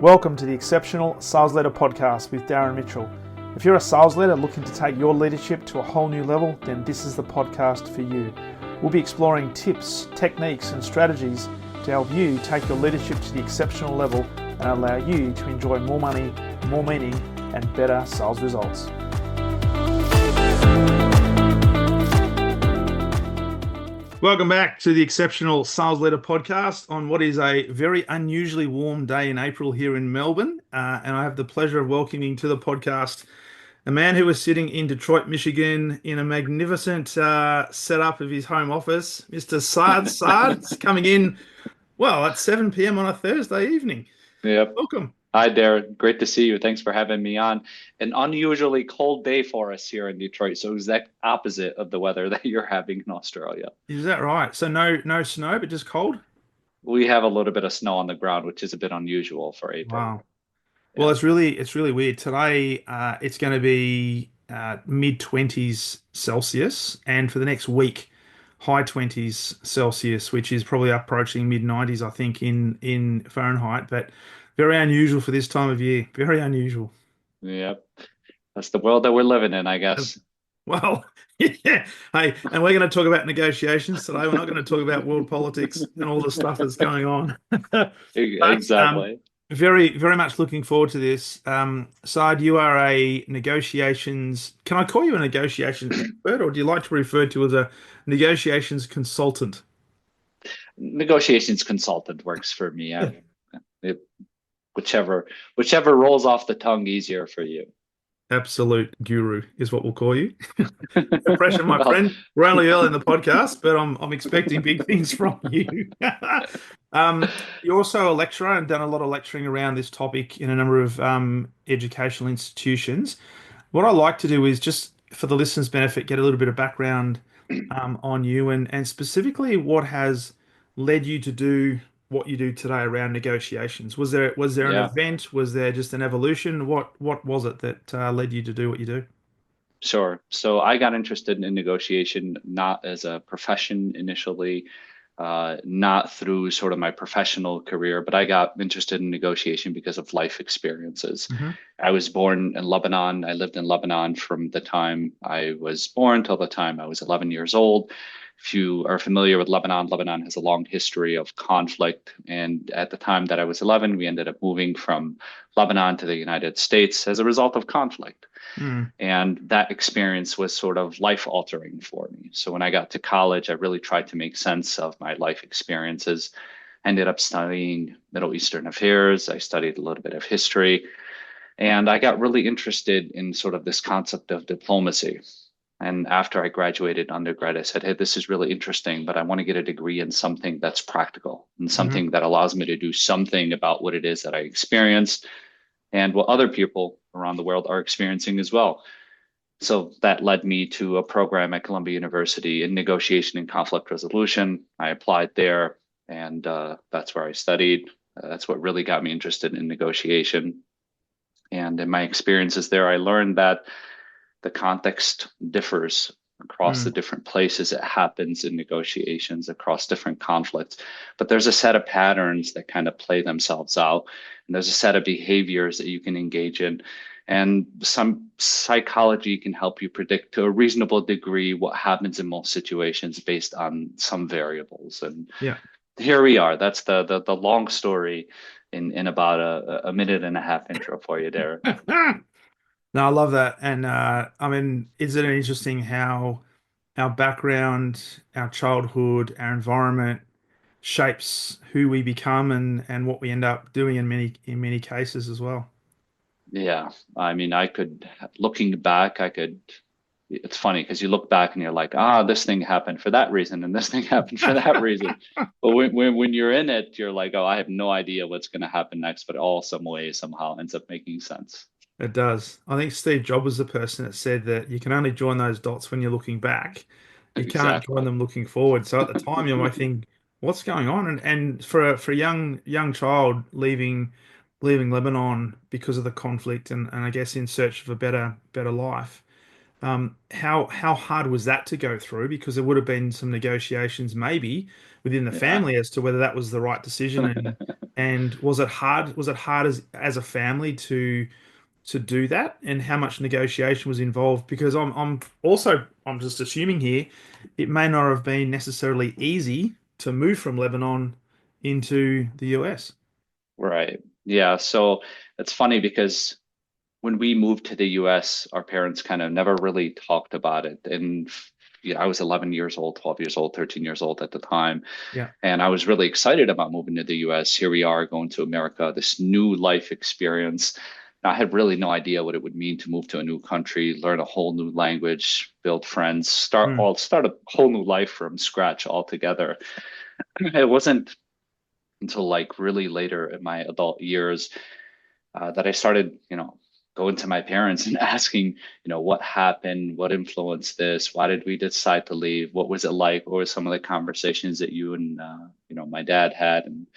Welcome to the Exceptional Sales Leader Podcast with Darren Mitchell. If you're a sales leader looking to take your leadership to a whole new level, then this is the podcast for you. We'll be exploring tips, techniques, and strategies to help you take your leadership to the exceptional level and allow you to enjoy more money, more meaning, and better sales results. Welcome back to the Exceptional Sales Leader Podcast on what is a very unusually warm day in April here in Melbourne. And I have the pleasure of welcoming to the podcast a man who is sitting in Detroit, Michigan in a magnificent setup of his home office, Mr. Saad Saad. It's coming in, well, at 7 p.m. on a Thursday evening. Yep. Welcome. Hi, Darren. Great to see you. Thanks for having me on. An unusually cold day for us here in Detroit. So exact opposite of the weather that you're having in Australia. Is that right? So no snow, but just cold? We have a little bit of snow on the ground, which is a bit unusual for April. Wow. Well, it's really weird. Today, it's going to be mid-20s Celsius, and for the next week, high 20s Celsius, which is probably approaching mid-90s, I think, in Fahrenheit. But very unusual for this time of year. Very unusual. Yep. That's the world that we're living in, I guess. Well, yeah. Hey, and we're going to talk about negotiations today. We're not going to talk about world politics and all the stuff that's going on. Exactly. Very much looking forward to this. Saad, you are a negotiations. Can I call you a negotiations expert, or do you like to be referred to as a negotiations consultant? Negotiations consultant works for me. Yeah. Whichever rolls off the tongue easier for you. Absolute guru is what we'll call you. No pressure, my friend. We're only early in the podcast, but I'm expecting big things from you. You're also a lecturer and done a lot of lecturing around this topic in a number of educational institutions. What I like to do is just for the listeners' benefit, get a little bit of background on you and specifically what has led you to do what you do today around negotiations. Was there an event? Was there just an evolution? What was it that led you to do what you do? Sure. So I got interested in negotiation not as a profession initially, not through sort of my professional career, but I got interested in negotiation because of life experiences. Mm-hmm. I was born in Lebanon. I lived in Lebanon from the time I was born till the time I was 11 years old. If you are familiar with Lebanon, Lebanon has a long history of conflict. And at the time that I was 11, we ended up moving from Lebanon to the United States as a result of conflict. Mm. And that experience was sort of life altering for me. So when I got to college, I really tried to make sense of my life experiences. Ended up studying Middle Eastern affairs. I studied a little bit of history. And I got really interested in sort of this concept of diplomacy. And after I graduated undergrad, I said, hey, this is really interesting, but I want to get a degree in something that's practical and something that allows me to do something about what it is that I experienced and what other people around the world are experiencing as well. So that led me to a program at Columbia University in negotiation and conflict resolution. I applied there, and that's where I studied. That's what really got me interested in negotiation. And in my experiences there, I learned that the context differs across the different places it happens in negotiations, across different conflicts. But there's a set of patterns that kind of play themselves out. And there's a set of behaviors that you can engage in. And some psychology can help you predict to a reasonable degree what happens in most situations based on some variables. And here we are. That's the long story in about a minute and a half intro for you, Darren. No, I love that. And I mean, isn't it interesting how our background, our childhood, our environment shapes who we become and what we end up doing in many cases as well. Yeah, I mean, looking back, it's funny because you look back and you're like, this thing happened for that reason and this thing happened for that reason. But when you're in it, you're like, oh, I have no idea what's going to happen next, but all some way somehow ends up making sense. It does. I think Steve Jobs was the person that said that you can only join those dots when you're looking back. You can't join them looking forward. So at the time, you might think, what's going on? And for a young child leaving Lebanon because of the conflict and I guess in search of a better life, How hard was that to go through? Because there would have been some negotiations maybe within the Yeah. family as to whether that was the right decision, and was it hard? Was it hard as a family to do that, and how much negotiation was involved? Because I'm just assuming here, it may not have been necessarily easy to move from Lebanon into the US. Right. Yeah. So it's funny because when we moved to the US, our parents kind of never really talked about it. And I was 11 years old, 12 years old, 13 years old at the time. Yeah. And I was really excited about moving to the US. Here we are going to America, this new life experience. I had really no idea what it would mean to move to a new country, learn a whole new language, build friends, Mm. start a whole new life from scratch altogether. It wasn't until like really later in my adult years that I started, going to my parents and asking, what happened, what influenced this, why did we decide to leave, what was it like, what were some of the conversations that you and my dad had, and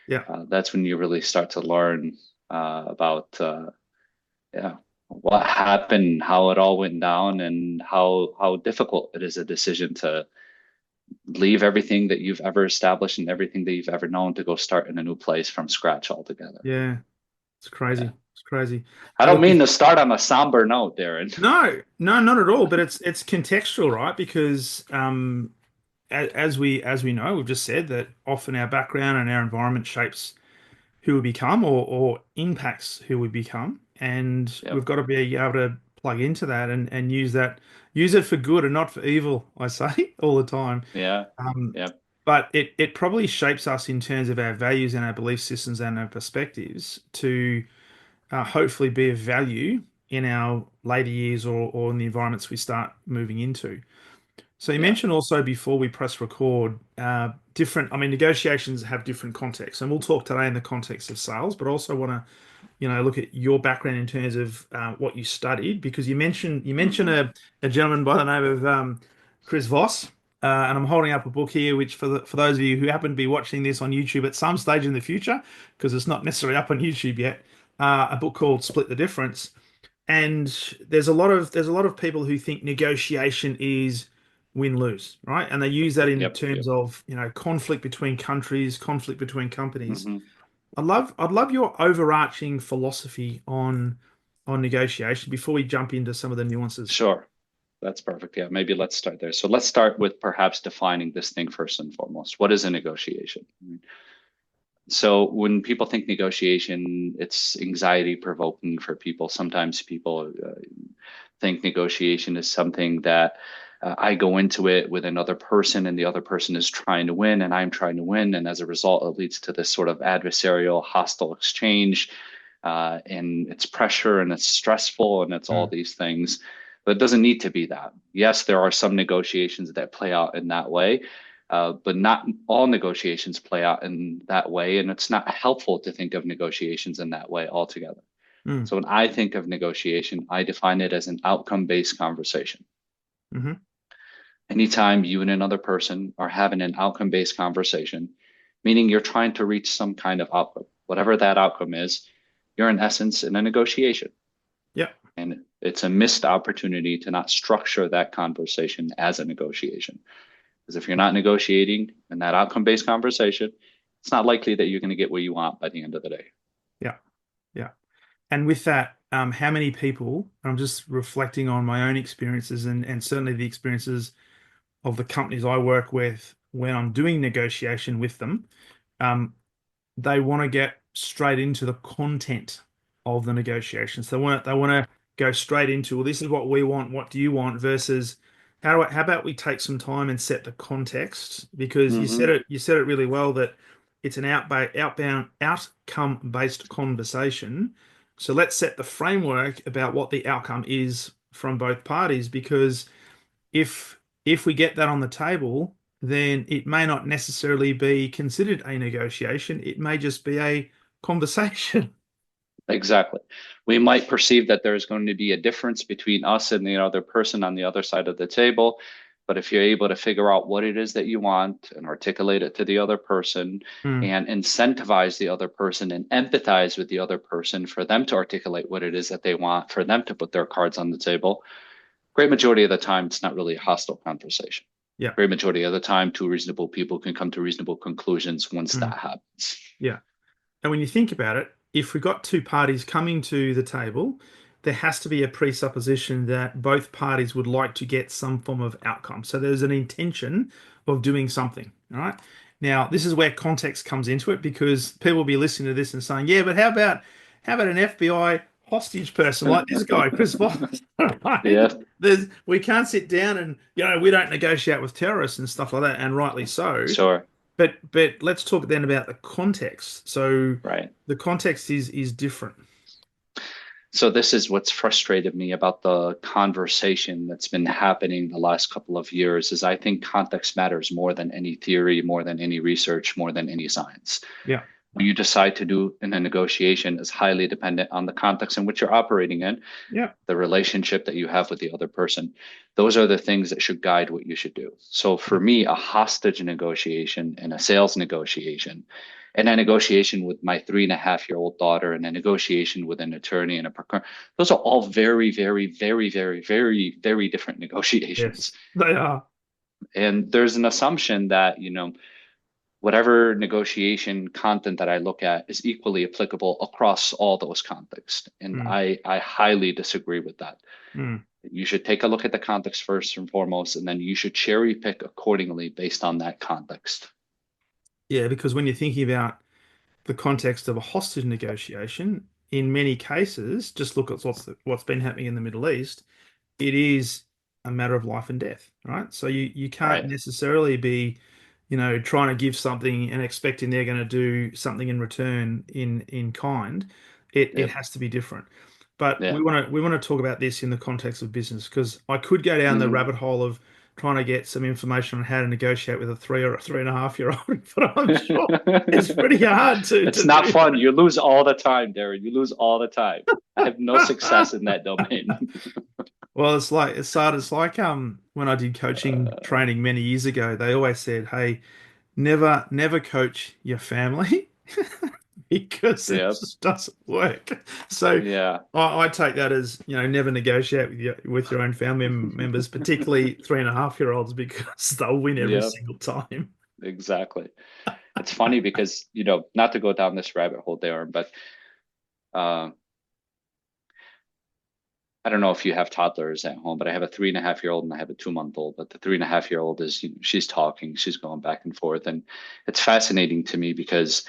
Yeah. that's when you really start to learn about yeah what happened, how it all went down, and how difficult it is a decision to leave everything that you've ever established and everything that you've ever known to go start in a new place from scratch altogether. Yeah. It's Yeah. crazy. It's crazy. I Hey, don't look, mean to start on a somber note, Darren. no, no, not at all. But it's contextual, right? Because as we know, we've just said that often our background and our environment shapes who we become, or impacts who we become, and we've Yep. got to be able to plug into that and use it for good and not for evil. I say all the time. Yeah. Um, Yep. but it probably shapes us in terms of our values and our belief systems and our perspectives to hopefully be of value in our later years, or in the environments we start moving into. So you Yeah. mentioned also before we press record, different, I mean, negotiations have different contexts, and we'll talk today in the context of sales, but also want to, look at your background in terms of what you studied, because you mentioned Hmm. a gentleman by the name of Chris Voss, and I'm holding up a book here, which for those of you who happen to be watching this on YouTube at some stage in the future, because it's not necessarily up on YouTube yet, a book called Split the Difference. And there's a lot of people who think negotiation is win-lose, right? And they use that in Yep. terms Yep. of, conflict between countries, conflict between companies. Hmm. I'd love your overarching philosophy on negotiation before we jump into some of the nuances. Sure. That's perfect. Yeah. Maybe let's start there. So let's start with perhaps defining this thing first and foremost. What is a negotiation? So when people think negotiation, it's anxiety provoking for people. Sometimes people think negotiation is something that I go into it with another person and the other person is trying to win and I'm trying to win. And as a result, it leads to this sort of adversarial, hostile exchange. And it's pressure and it's stressful and it's all Mm, these things. But it doesn't need to be that. Yes, there are some negotiations that play out in that way, but not all negotiations play out in that way. And it's not helpful to think of negotiations in that way altogether. mm, So when I think of negotiation, I define it as an outcome-based conversation. hmm Anytime you and another person are having an outcome-based conversation, meaning you're trying to reach some kind of outcome, whatever that outcome is, you're in essence in a negotiation. Yeah, And it's a missed opportunity to not structure that conversation as a negotiation. Because if you're not negotiating in that outcome-based conversation, it's not likely that you're going to get what you want by the end of the day. yeah, yeah. And with that, how many people, I'm just reflecting on my own experiences, and certainly the experiences of the companies I work with when I'm doing negotiation with them. Um, they want to get straight into the content of the negotiations. They want to go straight into, well, this is what we want. What do you want? Versus how about we take some time and set the context? Because Mm-hmm. you said it really well, that it's an outbound outcome based conversation. So let's set the framework about what the outcome is from both parties, because if we get that on the table, then it may not necessarily be considered a negotiation. It may just be a conversation. Exactly. We might perceive that there's going to be a difference between us and the other person on the other side of the table. But if you're able to figure out what it is that you want and articulate it to the other person Mm, and incentivize the other person and empathize with the other person for them to articulate what it is that they want, for them to put their cards on the table, great majority of the time, it's not really a hostile conversation. Yeah. Great majority of the time, two reasonable people can come to reasonable conclusions once Mm. that happens. Yeah. And when you think about it, if we've got two parties coming to the table, there has to be a presupposition that both parties would like to get some form of outcome. So there's an intention of doing something. All right. Now, this is where context comes into it because people will be listening to this and saying, yeah, but how about an FBI hostage person like this guy, Chris Voss? Right? Yeah, We can't sit down and, we don't negotiate with terrorists and stuff like that, and rightly so. sure. But let's talk then about the context. So Right. the context is different. So this is what's frustrated me about the conversation that's been happening the last couple of years is I think context matters more than any theory, more than any research, more than any science. Yeah. What you decide to do in a negotiation is highly dependent on the context in which you're operating in, Yeah. the relationship that you have with the other person. Those are the things that should guide what you should do. So for me, a hostage negotiation and a sales negotiation and a negotiation with my 3.5-year-old daughter and a negotiation with an attorney and a procurement, those are all very, very, very, very, very, very different negotiations. Yes, they are. And there's an assumption that, whatever negotiation content that I look at is equally applicable across all those contexts. And Mm, I highly disagree with that. mm. You should take a look at the context first and foremost, and then you should cherry pick accordingly based on that context. Yeah, because when you're thinking about the context of a hostage negotiation, in many cases, just look at what's been happening in the Middle East. It is a matter of life and death, right? So you can't Right. necessarily be, trying to give something and expecting they're going to do something in return in kind. It Yep. has to be different. But Yeah. we want to talk about this in the context of business because I could go down the Mhm. rabbit hole of trying to get some information on how to negotiate with a 3 or 3.5 year old, but I'm sure it's pretty hard to It's to not do fun. You lose all the time, Darren. You lose all the time. I have no success in that domain. Well, it's like when I did coaching Uh, training many years ago, they always said, "Hey, never coach your family because it yep. just doesn't work." So Yeah. I take that as, never negotiate with your own family members, particularly 3.5 year olds, because they'll win every Yep. single time. Exactly. It's funny because, not to go down this rabbit hole, Darren, but uh, I don't know if you have toddlers at home, but I have a 3.5-year-old and I have a 2-month old. But the 3.5-year-old is, she's talking, she's going back and forth. And it's fascinating to me because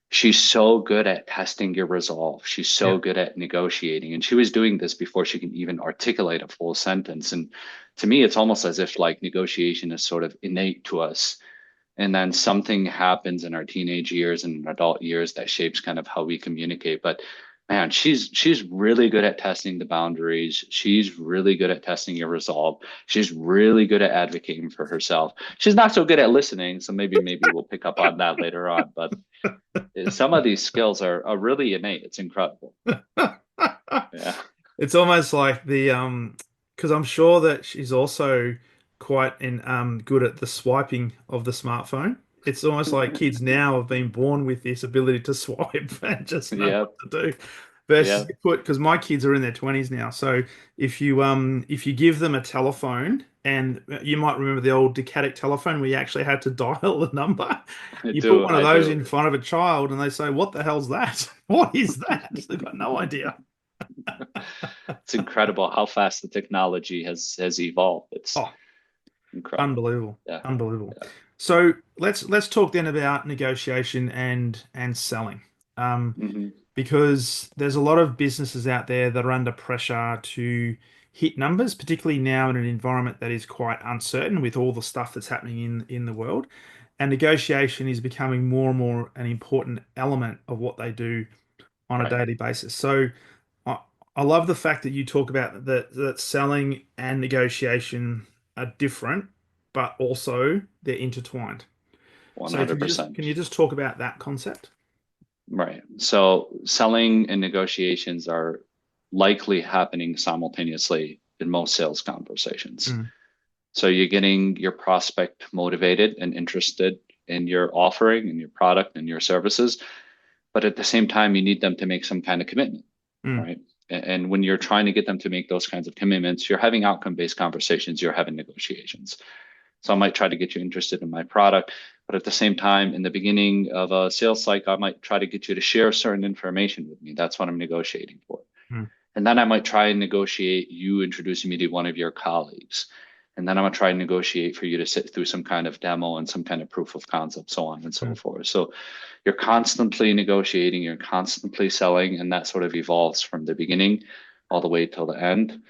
she's so good at testing your resolve. She's so Yeah. good at negotiating. And she was doing this before she can even articulate a full sentence. And to me, it's almost as if like negotiation is sort of innate to us. And then something happens in our teenage years and adult years that shapes kind of how we communicate. But man, she's really good at testing the boundaries. She's really good at testing your resolve. She's really good at advocating for herself. She's not so good at listening, so maybe we'll pick up on that later on. But some of these skills are really innate. It's incredible. Yeah. It's almost like because I'm sure that she's also quite good at the swiping of the smartphone. It's almost like kids now have been born with this ability to swipe and just know what Yep. to do. Versus Yep. you put, because my kids are in their 20s now, so if you give them a telephone, and you might remember the old Decadic telephone where you actually had to dial the number. I You put do. one of I those do. in front of a child and they say, "What the hell's that? What is that?" They've got no idea. It's incredible how fast the technology has evolved. It's Oh, incredible. unbelievable. Yeah. Unbelievable. Yeah. So let's talk then about negotiation and selling. Hmm. Because there's a lot of businesses out there that are under pressure to hit numbers, particularly now in an environment that is quite uncertain with all the stuff that's happening in the world. And negotiation is becoming more and more an important element of what they do on a Right. daily basis. So I, I love the fact that you talk about that selling and negotiation are different, but also they're intertwined. So can you just 100%. can you just talk about that concept? Right. So selling and negotiations are likely happening simultaneously in most sales conversations. Mm, So you're getting your prospect motivated and interested in your offering and your product and your services, but at the same time, you need them to make some kind of commitment, mm, right? And when you're trying to get them to make those kinds of commitments, you're having outcome-based conversations, you're having negotiations. So I might try to get you interested in my product, but at the same time, in the beginning of a sales cycle, I might try to get you to share certain information with me. That's what I'm negotiating for. Mm. And then I might try and negotiate you introducing me to one of your colleagues. And then I'm gonna try and negotiate for you to sit through some kind of demo and some kind of proof of concept, so on and so Mm. forth. So you're constantly negotiating, you're constantly selling, and that sort of evolves from the beginning all the way till the end.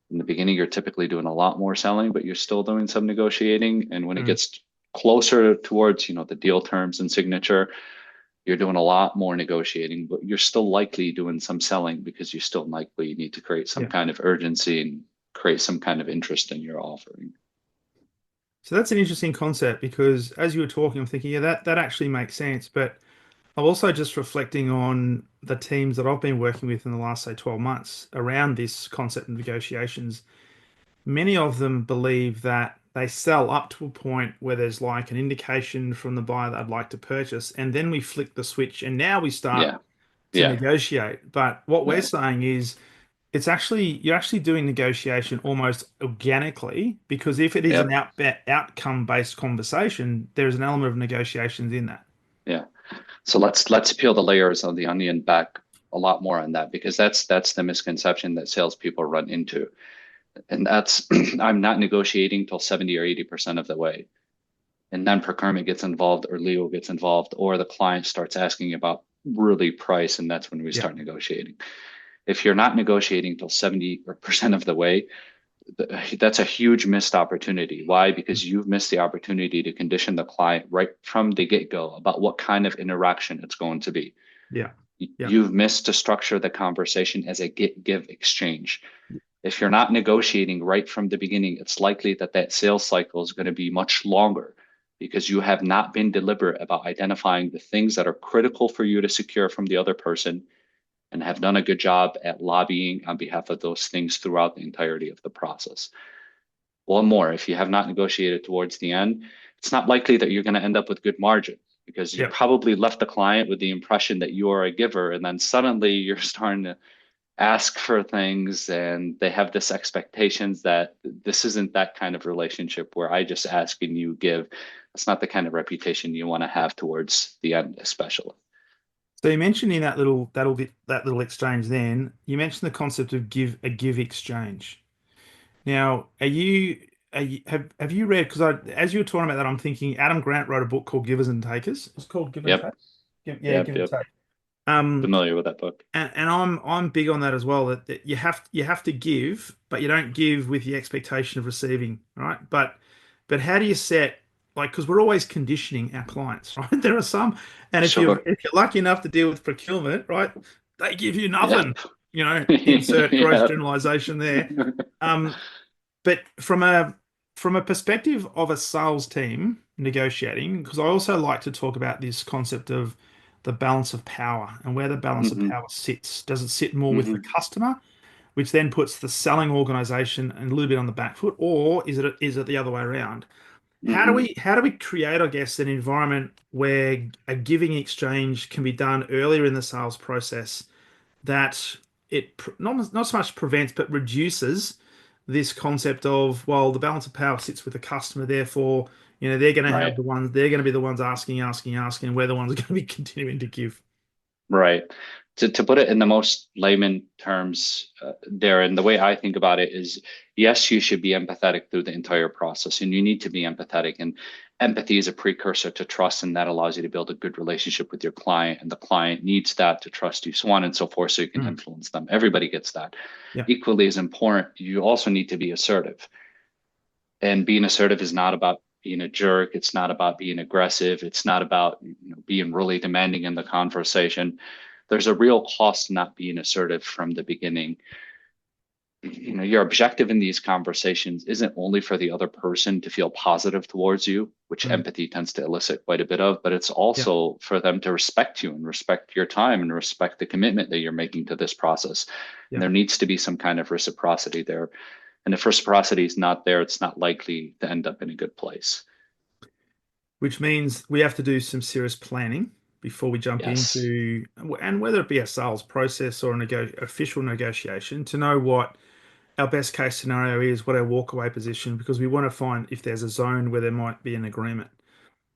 In the beginning, you're typically doing a lot more selling, but you're still doing some negotiating. And when it Mm. gets closer towards, the deal terms and signature, you're doing a lot more negotiating, but you're still likely doing some selling because you still likely need to create some Yeah. kind of urgency and create some kind of interest in your offering. So that's an interesting concept because as you were talking, I'm thinking, yeah, that actually makes sense. But I'm also just reflecting on the teams that I've been working with in the last, say, 12 months around this concept of negotiations. Many of them believe that they sell up to a point where there's like an indication from the buyer that I'd like to purchase, and then we flick the switch, and now we start Yeah, to yeah, negotiate. But what we're yeah, saying is you're actually doing negotiation almost organically because if it is yeah, an outcome based conversation, there's an element of negotiations in that. yeah. So let's peel the layers of the onion back a lot more on that because that's the misconception that salespeople run into. And that's I'm not negotiating till 70 or 80% of the way. And then procurement gets involved or legal gets involved or the client starts asking about really price and that's when we Yeah, start negotiating. If you're not negotiating till 70% of the way, that's a huge missed opportunity. Why? Because you've missed the opportunity to condition the client right from the get-go about what kind of interaction it's going to be. yeah, yeah, You've missed to structure the conversation as a get give exchange. If you're not negotiating right from the beginning, it's likely that that sales cycle is going to be much longer because you have not been deliberate about identifying the things that are critical for you to secure from the other person and have done a good job at lobbying on behalf of those things throughout the entirety of the process. One more, if you have not negotiated towards the end, it's not likely that you're going to end up with good margin because you yeah. probably left the client with the impression that you are a giver and then suddenly you're starting to ask for things and they have this expectations that this isn't that kind of relationship where I just ask and you give. That's not the kind of reputation you want to have towards the end, especially. So you mentioned in that little exchange, then you mentioned the concept of give exchange. Now, have you read? Because as you were talking about that, I'm thinking Adam Grant wrote a book called Givers and Takers. It's called Give and Yep, Take. Yeah, yep, Give and yep. Take. Um, Familiar with that book. and I'm big on that as well. That you have to give, but you don't give with the expectation of receiving, right? But how do you set like because we're always conditioning our clients, right? There are some, and Sure. if you're lucky enough to deal with procurement, right, they give you nothing. Yep. Insert gross Yep. generalization there. Um, but from a perspective of a sales team negotiating, because I also like to talk about this concept of the balance of power and where the balance of Hmm. power sits. Does it sit more with the Hmm. customer, which then puts the selling organization a little bit on the back foot, or is it the other way around? Hmm. How do we create, I guess, an environment where a giving exchange can be done earlier in the sales process that not so much prevents but reduces this concept of well the balance of power sits with the customer therefore Right. they're going to be the ones asking and we're the ones who are going to be continuing to give. Right. To put it in the most layman terms, Darren, the way I think about it is yes, you should be empathetic through the entire process, and you need to be empathetic. And empathy is a precursor to trust, and that allows you to build a good relationship with your client. And the client needs that to trust you, so on and so forth, so you can Mm, influence them. Everybody gets that. yeah, Equally as important, you also need to be assertive. And being assertive is not about being a jerk. It's not about being aggressive. It's not about being really demanding in the conversation. There's a real cost to not being assertive from the beginning. Your objective in these conversations isn't only for the other person to feel positive towards you, which mm, empathy tends to elicit quite a bit of, but it's yeah, also for them to respect you and respect your time and respect the commitment that you're making to this process. And yeah. there needs to be some kind of reciprocity there. And if reciprocity is not there, it's not likely to end up in a good place. Which means we have to do some serious planning before we jump Yes. into, and whether it be a sales process or a official negotiation, to know what our best case scenario is, what our walkaway position, because we want to find if there's a zone where there might be an agreement.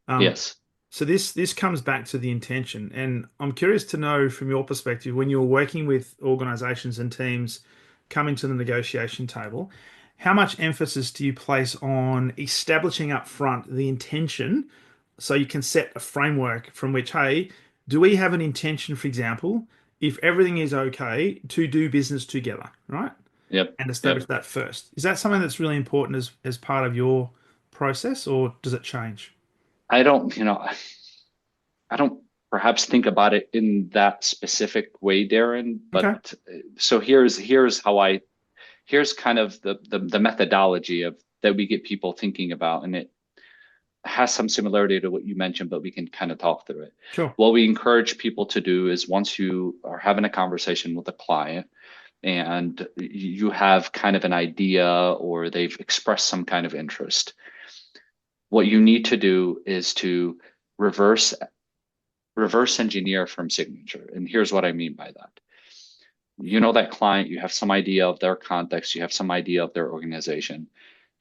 Um, Yes. so this comes back to the intention, and I'm curious to know from your perspective when you're working with organizations and teams coming to the negotiation table, how much emphasis do you place on establishing up front the intention so you can set a framework from which, hey, do we have an intention, for example, if everything is okay to do business together, right? Yep. And establish Yep. that first. Is that something that's really important as part of your process, or does it change? I don't, I don't perhaps think about it in that specific way, Darren, Okay. but so here's kind of the methodology of that we get people thinking about, and it has some similarity to what you mentioned, but we can kind of talk through it. Sure. What we encourage people to do is once you are having a conversation with a client and you have kind of an idea or they've expressed some kind of interest, what you need to do is to reverse reverse engineer from signature. And here's what I mean by that. You know that client, you have some idea of their context, you have some idea of their organization.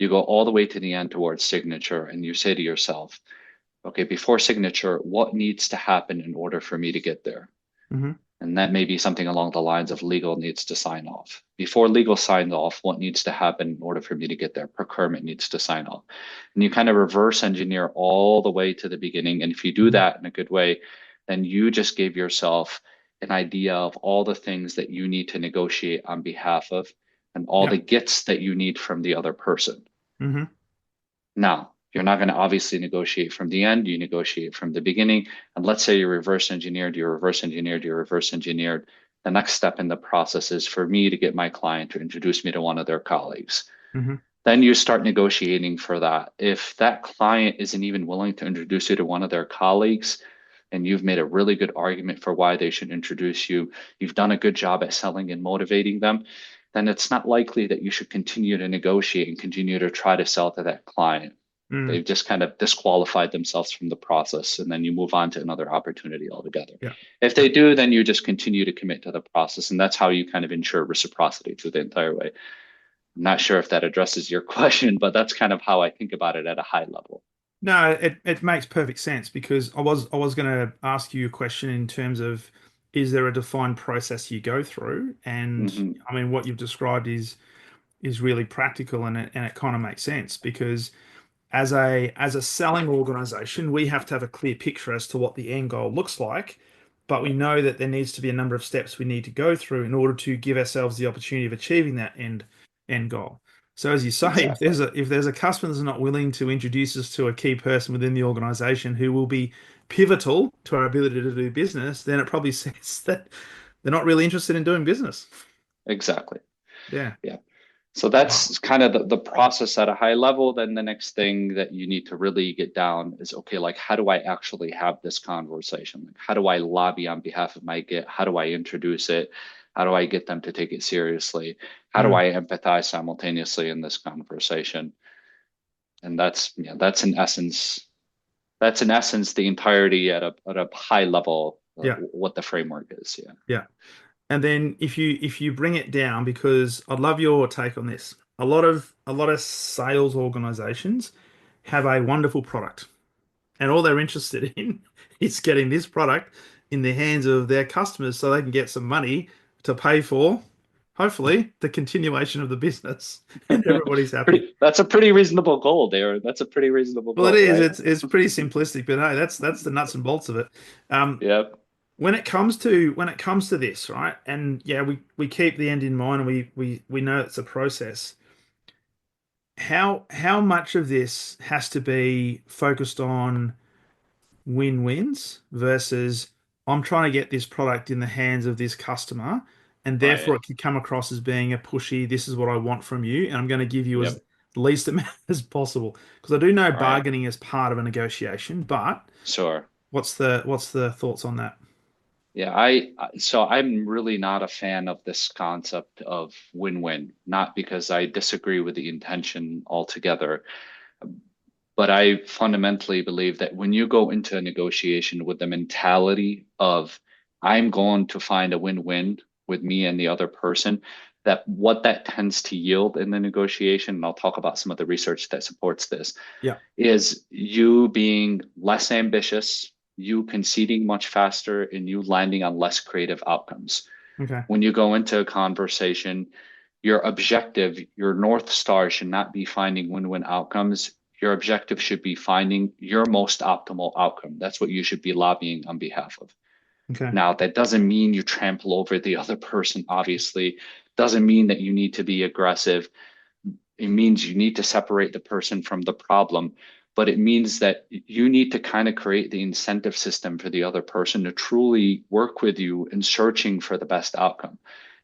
You go all the way to the end towards signature and you say to yourself, okay, before signature, what needs to happen in order for me to get there? Hmm. And that may be something along the lines of legal needs to sign off. Before legal signs off, what needs to happen in order for me to get there? Procurement needs to sign off. And you kind of reverse engineer all the way to the beginning. And if you do Hmm. that in a good way, then you just gave yourself an idea of all the things that you need to negotiate on behalf of and all Yeah. the gets that you need from the other person. Hmm. Now, you're not going to obviously negotiate from the end, you negotiate from the beginning. And let's say you reverse engineered, you reverse engineered. The next step in the process is for me to get my client to introduce me to one of their colleagues. Hmm. Then you start negotiating for that. If that client isn't even willing to introduce you to one of their colleagues, and you've made a really good argument for why they should introduce you, you've done a good job at selling and motivating them, then it's not likely that you should continue to negotiate and continue to try to sell to that client. Mm. They've just kind of disqualified themselves from the process, and then you move on to another opportunity altogether. Yeah. If Yeah. they do, then you just continue to commit to the process, and that's how you kind of ensure reciprocity through the entire way. I'm not sure if that addresses your question, but that's kind of how I think about it at a high level. No, it makes perfect sense because I was going to ask you a question in terms of is there a defined process you go through? And Hmm. I mean, what you've described is really practical and it kind of makes sense because as a selling organization, we have to have a clear picture as to what the end goal looks like, but we know that there needs to be a number of steps we need to go through in order to give ourselves the opportunity of achieving that end goal. So as you say, Exactly. if there's a customer that's not willing to introduce us to a key person within the organization who will be pivotal to our ability to do business, then it probably says that they're not really interested in doing business. Exactly. Yeah. Yeah. So Wow. that's kind of the process at a high level. Then the next thing that you need to really get down is okay, like how do I actually have this conversation? Like how do I lobby on behalf of my get? How do I introduce it? How do I get them to take it seriously? How do Mm. I empathize simultaneously in this conversation? And that's in essence the entirety at a high level Yeah. what the framework is. Yeah. Yeah. And then if you bring it down, because I'd love your take on this. A lot of sales organizations have a wonderful product, and all they're interested in is getting this product in the hands of their customers so they can get some money to pay for, hopefully, the continuation of the business, and everybody's happy. That's a pretty reasonable goal there. That's a pretty reasonable Well, it goal, is. right? It's pretty simplistic, but hey, that's the nuts and bolts of it. Um, Yep. when it comes to this, right? And yeah, we keep the end in mind, and we know it's a process. How much of this has to be focused on win-wins versus I'm trying to get this product in the hands of this customer, and therefore Right. it could come across as being a pushy, this is what I want from you, and I'm going to give you as Yep. least amount as possible. Because I do know Right. bargaining is part of a negotiation, but Sure. what's the thoughts on that? Yeah, so I'm really not a fan of this concept of win-win, not because I disagree with the intention altogether, But I fundamentally believe that when you go into a negotiation with the mentality of, I'm going to find a win-win with me and the other person, that what that tends to yield in the negotiation, and I'll talk about some of the research that supports this, Yeah. is you being less ambitious, you conceding much faster, and you landing on less creative outcomes. Okay. When you go into a conversation, your objective, your North Star should not be finding win-win outcomes. Your objective should be finding your most optimal outcome. That's what you should be lobbying on behalf of. Okay. Now, that doesn't mean you trample over the other person, obviously. Doesn't mean that you need to be aggressive. It means you need to separate the person from the problem, but it means that you need to kind of create the incentive system for the other person to truly work with you in searching for the best outcome.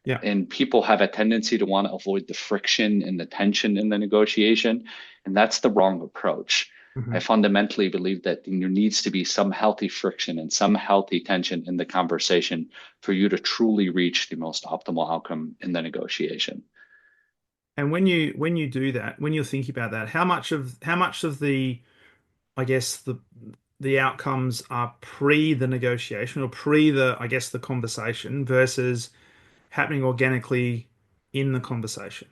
Yeah. And people have a tendency to want to avoid the friction and the tension in the negotiation, and that's the wrong approach. I Hmm. fundamentally believe that there needs to be some healthy friction and some healthy tension in the conversation for you to truly reach the most optimal outcome in the negotiation. And when you do that, when you're thinking about that, how much of the, I guess, the outcomes are pre the negotiation or pre the, I guess, the conversation versus happening organically in the conversation?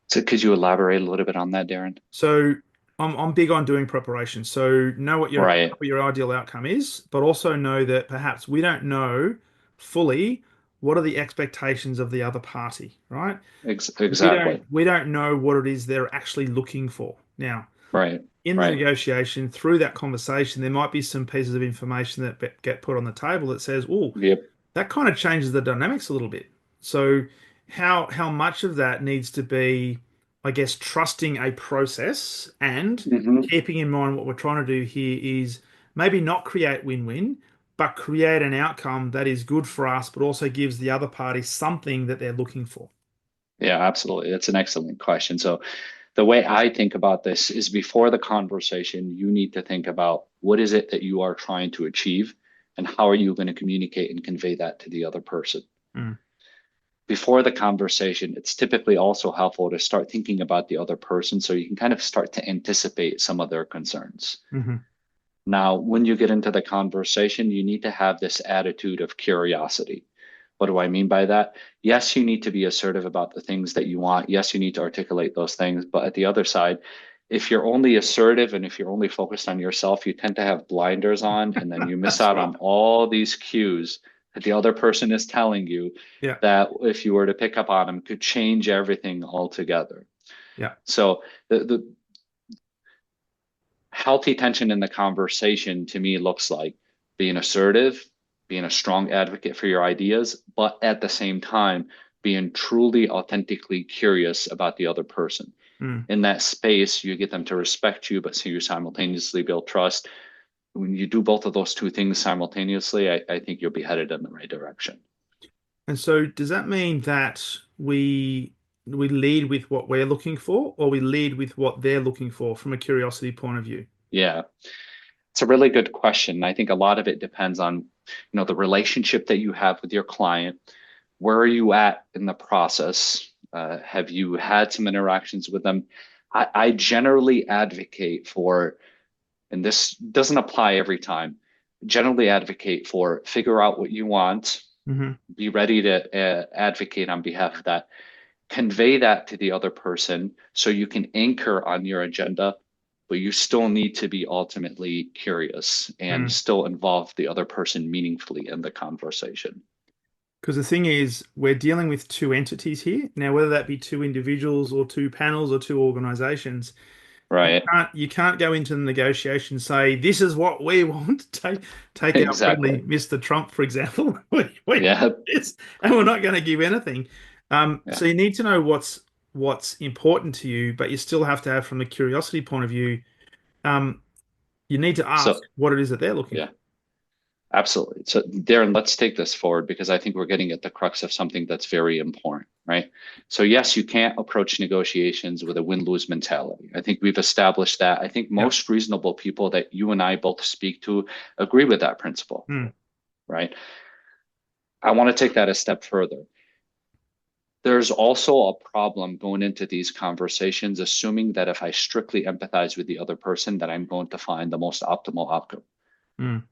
So could you elaborate a little bit on that, Darren? So I'm big on doing preparation. So know Right. what your ideal outcome is, but also know that perhaps we don't know fully what are the expectations of the other party, right? Exactly. We don't know what it is they're actually looking for. Now, Right. in the Right. negotiation, through that conversation, there might be some pieces of information that get put on the table that says, "Oh, Yep. that kind of changes the dynamics a little bit." So how much of that needs to be, I guess, trusting a process and Hmm. keeping in mind what we're trying to do here is maybe not create win-win, but create an outcome that is good for us, but also gives the other party something that they're looking for. Yeah, absolutely. That's an excellent question. So the way I think about this is before the conversation, you need to think about what is it that you are trying to achieve and how are you going to communicate and convey that to the other person. Mm. Before the conversation, it's typically also helpful to start thinking about the other person so you can kind of start to anticipate some of their concerns. Hmm. Now, when you get into the conversation, you need to have this attitude of curiosity. What do I mean by that? Yes, you need to be assertive about the things that you want. Yes, you need to articulate those things. But at the other side, if you're only assertive and if you're only focused on yourself, you tend to have blinders on, and then you miss That's out right. on all these cues that the other person is telling you Yeah. that if you were to pick up on them could change everything altogether. Yeah. So the healthy tension in the conversation to me looks like being assertive, being a strong advocate for your ideas, but at the same time, being truly authentically curious about the other person. Mm. In that space, you get them to respect you, but so you simultaneously build trust. When you do both of those two things simultaneously, I think you'll be headed in the right direction. And so does that mean that we lead with what we're looking for, or we lead with what they're looking for from a curiosity point of view? Yeah. It's a really good question. I think a lot of it depends on, the relationship that you have with your client. Where are you at in the process? Have you had some interactions with them? I generally advocate for, and this doesn't apply every time, generally advocate for figure out what you want, Hmm. be ready to advocate on behalf of that, convey that to the other person so you can anchor on your agenda, but you still need to be ultimately curious and Mm. still involve the other person meaningfully in the conversation. Because the thing is, we're dealing with two entities here. Now, whether that be two individuals or two panels or two organizations, Right. you can't go into the negotiation and say, this is what we want. Take our friendly Exactly. Mr. Trump, for example. We want Yeah. this, and we're not going to give anything. Yeah. So you need to know what's important to you, but you still have to have, from a curiosity point of view, um, you need to ask So, what it is that they're looking yeah, for. absolutely. So, Darren, let's take this forward because I think we're getting at the crux of something that's very important, right? So, yes, you can't approach negotiations with a win-lose mentality. I think we've established that. I think Yeah. most reasonable people that you and I both speak to agree with that principle, Mm. right? I want to take that a step further. There's also a problem going into these conversations, assuming that if I strictly empathize with the other person, that I'm going to find the most optimal outcome. Mm.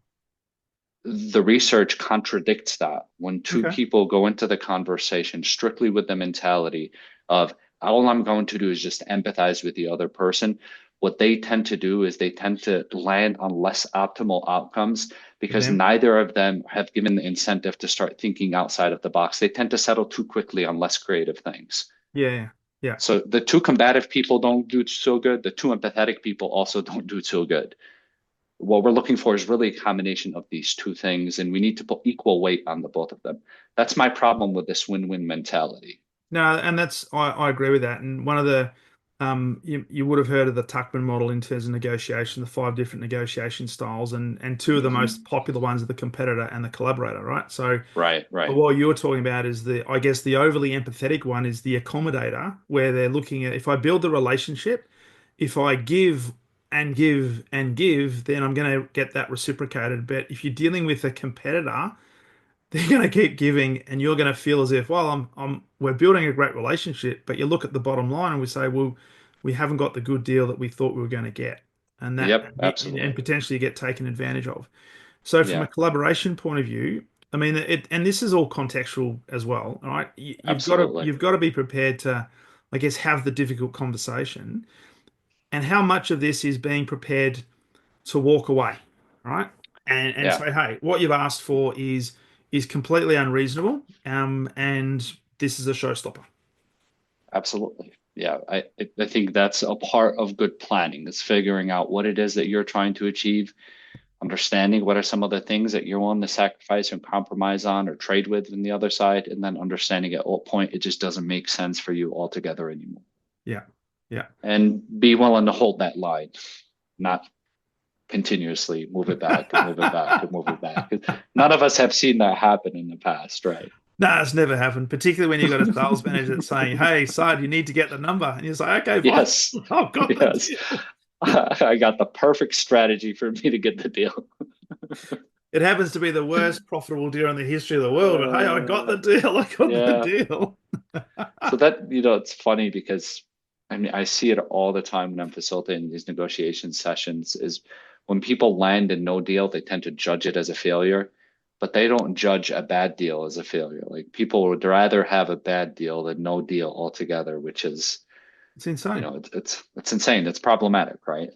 The research contradicts that. When two Okay. people go into the conversation strictly with the mentality of all I'm going to do is just empathize with the other person, what they tend to do is they tend to land on less optimal outcomes For because them. neither of them have given the incentive to start thinking outside of the box. They tend to settle too quickly on less creative things. Yeah. Yeah. Yeah. So the two combative people don't do so good. The two empathetic people also don't do so good. What we're looking for is really a combination of these two things, and we need to put equal weight on the both of them. That's my problem with this win-win mentality. No, and I agree with that. And one of the you would have heard of the Tuckman model in terms of negotiation, the five different negotiation styles, and two of the most Hmm. popular ones are the competitor and the collaborator, right? So Right, right. what you're talking about is I guess the overly empathetic one is the accommodator, where they're looking at if I build the relationship, if I give and give and give, then I'm going to get that reciprocated. But if you're dealing with a competitor, they're going to keep giving, and you're going to feel as if, well, we're building a great relationship, but you look at the bottom line and we say, well, we haven't got the good deal that we thought we were going to get, and Yep, and absolutely. potentially get taken advantage of. So from a Yeah, collaboration point of view, I mean, and this is all contextual as well, all right? absolutely. You've got to be prepared to, I guess, have the difficult conversation, and how much of this is being prepared to walk away, right? And Yeah, say, hey, what you've asked for is completely unreasonable, and this is a showstopper. absolutely. Yeah, I think that's a part of good planning is figuring out what it is that you're trying to achieve, understanding what are some of the things that you're willing to sacrifice and compromise on or trade with in the other side, and then understanding at what point it just doesn't make sense for you altogether anymore. Yeah, yeah. And be willing to hold that line, not continuously move it back and move it back and move it back. None of us have seen that happen in the past, right? No, it's never happened, particularly when you've got a sales manager that's saying, hey, Saad, you need to get the number. And you're like, okay, fine. Yes, I've got the yes. deal. I got the perfect strategy for me to get the deal. It happens to be the worst profitable deal in the history of the world, but hey, I got Uh, the deal. I got the yeah. deal. So that, it's funny because I mean, I see it all the time when I'm facilitating these negotiation sessions is when people land in no deal, they tend to judge it as a failure, but they don't judge a bad deal as a failure. Like people would rather have a bad deal than no deal altogether, which is, It's insane. it's insane. It's problematic, right?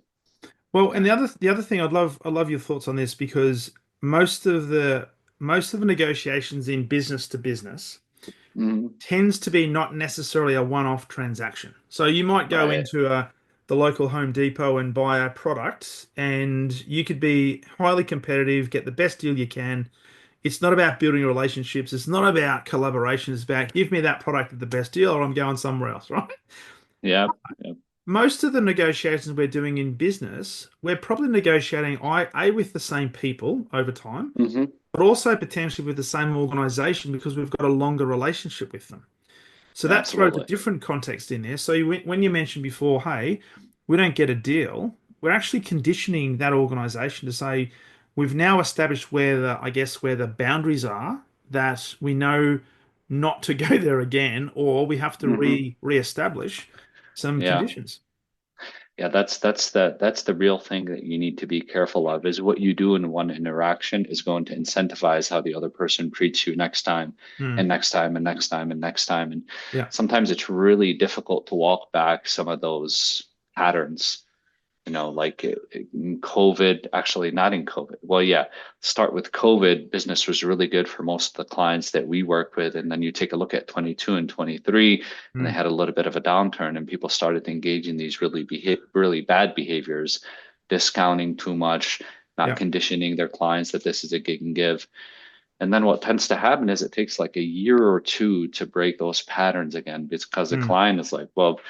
Well, and Yeah. the other thing I'd love your thoughts on this because most of the most of the negotiations in business to business Mhm. tends to be not necessarily a one-off transaction. So you might go Right. into the local Home Depot and buy a product, and you could be highly competitive, get the best deal you can. It's not about building relationships. It's not about collaboration. It's about give me that product at the best deal, or I'm going somewhere else, right? Yeah. Yeah. Most of the negotiations we're doing in business, we're probably negotiating with the same people over time, Hmm. but also potentially with the same organization because we've got a longer relationship with them. So that throws a Absolutely. different context in there. So when you mentioned before, hey, we don't get a deal, we're actually conditioning that organization to say, we've now established where I guess where the boundaries are that we know not to go there again, or we have to Hmm. reestablish some Yeah. conditions. Yeah, that's the real thing that you need to be careful of is what you do in one interaction is going to incentivize how the other person treats you next time Hmm. and next time and next time and next time. And Yeah. sometimes it's really difficult to walk back some of those patterns. Like in COVID, actually not in COVID. Well, yeah, start with COVID, business was really good for most of the clients that we work with. And then you take a look at 22 and 23, and they Hmm. had a little bit of a downturn, and people started to engage in these really bad behaviors, discounting too much, not Yeah. conditioning their clients that this is a gig and give. And then what tends to happen is it takes like a year or two to break those patterns again because the Hmm. client is like, well,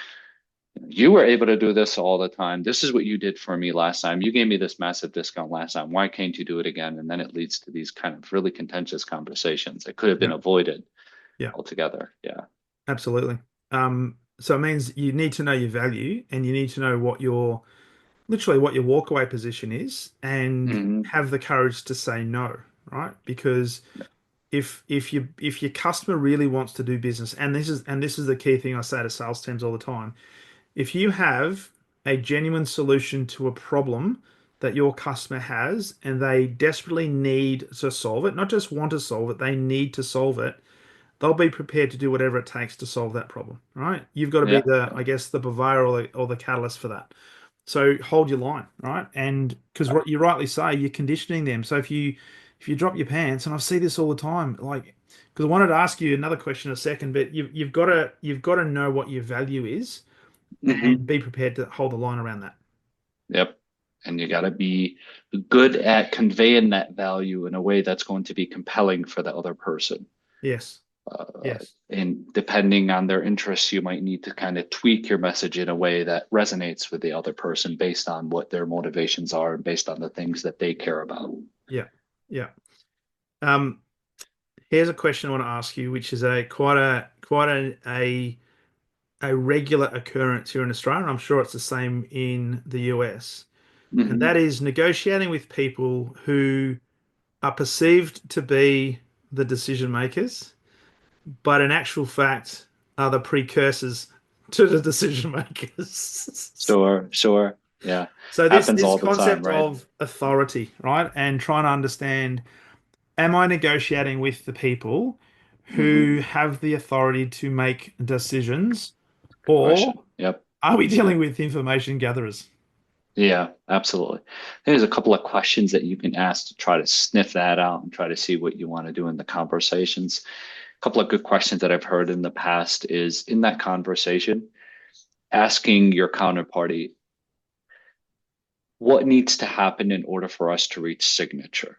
you were able to do this all the time. This is what you did for me last time. You gave me this massive discount last time. Why can't you do it again? And then it leads to these kind of really contentious conversations that could have been Yeah. avoided Yeah. altogether. Yeah. Absolutely. So it means you need to know your value and you need to know what your literally what your walkaway position is and Hmm. have the courage to say no, right? Because if your customer really wants to do business, and this is the key thing I say to sales teams all the time, if you have a genuine solution to a problem that your customer has and they desperately need to solve it, not just want to solve it, they need to solve it, they'll be prepared to do whatever it takes to solve that problem, right? You've got to be Yeah. the, I guess, the purveyor or the catalyst for that. So hold your line, right? And because what you rightly say, you're conditioning them. So if you drop your pants, and I see this all the time, like because I wanted to ask you another question in a second, but you've got to know what your value is and Hmm. be prepared to hold the line around that. Yep. And you got to be good at conveying that value in a way that's going to be compelling for the other person. Yes. Yes. And depending on their interests, you might need to kind of tweak your message in a way that resonates with the other person based on what their motivations are and based on the things that they care about. Yeah. Yeah. Um, Here's a question I want to ask you, which is a regular occurrence here in Australia, and I'm sure it's the same in the US. And that Hmm. is negotiating with people who are perceived to be the decision makers, but in actual fact are the precursors to the decision makers. Sure, sure. Yeah. So this Happens this all the time, concept right? of authority, right? And trying to understand, am I negotiating with the people who Hmm. have the authority to make decisions, Good or question. Yep. are we dealing with information gatherers? Yeah, absolutely. There's a couple of questions that you can ask to try to sniff that out and try to see what you want to do in the conversations. A couple of good questions that I've heard in the past is in that conversation, asking your counterparty what needs to happen in order for us to reach signature,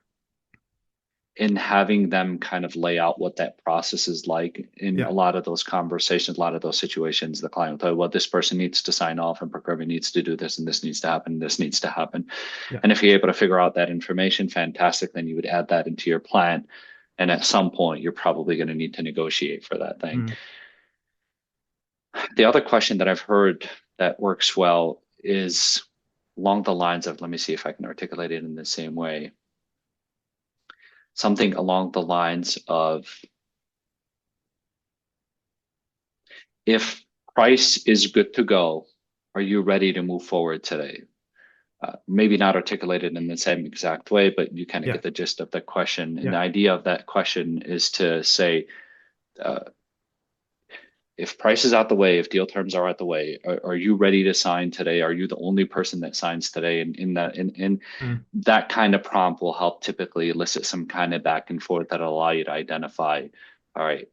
and having them kind of lay out what that process is like. In a Yeah, lot of those conversations, a lot of those situations, the client will tell you, well, this person needs to sign off and procurement needs to do this and this needs to happen, this needs to happen. yeah. And if you're able to figure out that information, fantastic, then you would add that into your plan. And at some point, you're probably going to need to negotiate for that thing. Mm. The other question that I've heard that works well is along the lines of, let me see if I can articulate it in the same way. Something along the lines of, if price is good to go, are you ready to move forward today? Maybe not articulated in the same exact way, but you kind of Yeah, get the gist of the question. And yeah. the idea of that question is to say, uh, if price is out the way, if deal terms are out the way, are you ready to sign today? Are you the only person that signs today? And in Mm. that kind of prompt will help typically elicit some kind of back and forth that allow you to identify, all right,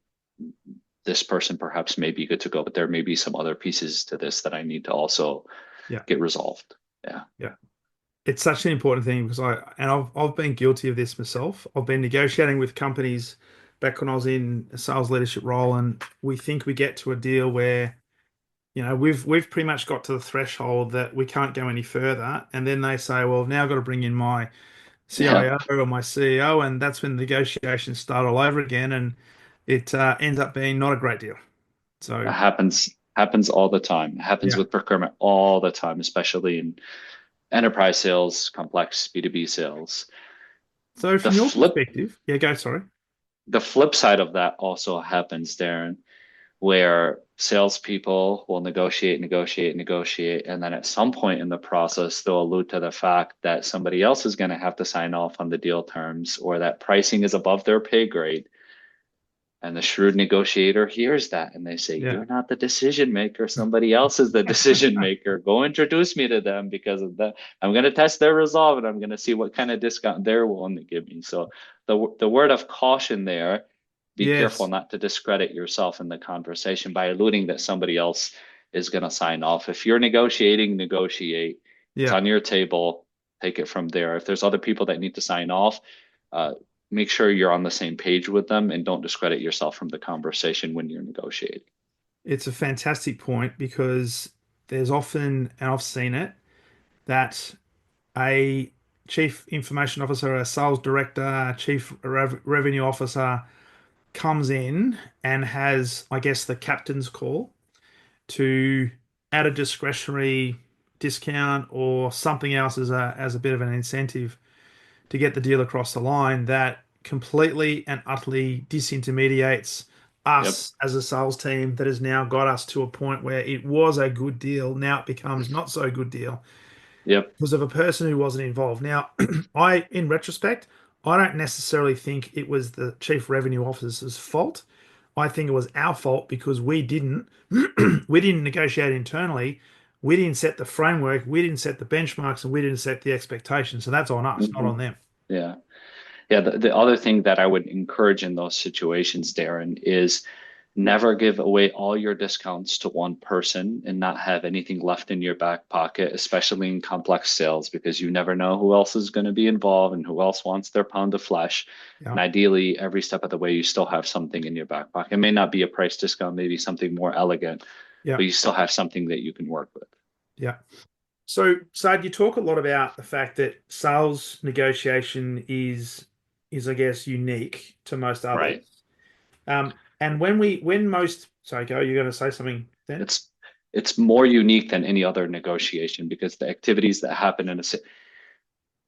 this person perhaps may be good to go, but there may be some other pieces to this that I need to also Yeah, get resolved. Yeah. yeah. It's such an important thing because I've been guilty of this myself. I've been negotiating with companies back when I was in a sales leadership role, and we think we get to a deal where, we've pretty much got to the threshold that we can't go any further, and then they say, well, now I've got to bring in my Yeah. CIO or my CEO, and that's when the negotiations start all over again, and it ends up being not a great deal. It So happens all the time. It happens yeah. with procurement all the time, especially in enterprise sales, complex B2B sales. So The from your flip perspective, yeah, go, sorry. the flip side of that also happens, Darren, where salespeople will negotiate, negotiate, negotiate, and then at some point in the process, they'll allude to the fact that somebody else is going to have to sign off on the deal terms or that pricing is above their pay grade. And the shrewd negotiator hears that and they say, Yeah. you're not the decision maker. Somebody else is the decision maker. Go introduce me to them because of that. I'm going to test their resolve and I'm going to see what kind of discount they're willing to give me. So the word of caution there, be careful Yes. not to discredit yourself in the conversation by alluding that somebody else is going to sign off. If you're negotiating, negotiate. It's Yeah. on your table. Take it from there. If there's other people that need to sign off, uh, make sure you're on the same page with them and don't discredit yourself from the conversation when you're negotiating. It's a fantastic point because there's often, and I've seen it, that a chief information officer, a sales director, a chief revenue officer comes in and has, I guess, the captain's call to add a discretionary discount or something else as a bit of an incentive to get the deal across the line that completely and utterly disintermediates Yep. us as a sales team that has now got us to a point where it was a good deal. Now it becomes not so good deal Yep. because of a person who wasn't involved. Now, in retrospect, I don't necessarily think it was the chief revenue officer's fault. I think it was our fault because we didn't negotiate internally. We didn't set the framework, we didn't set the benchmarks, and we didn't set the expectations. So that's on us, not Hmm. on them. Yeah. Yeah. The other thing that I would encourage in those situations, Darren, is never give away all your discounts to one person and not have anything left in your back pocket, especially in complex sales, because you never know who else is going to be involved and who else wants their pound of flesh. Yeah, And ideally, every step of the way, you still have something in your back pocket. It may not be a price discount, maybe something more elegant, yeah, but you still have something that you can work with. yeah. So, Saad, you talk a lot about the fact that sales negotiation is I guess unique to most others. Right. And when most, sorry, go, you're going to say something then? It's it's more unique than any other negotiation because the activities that happen in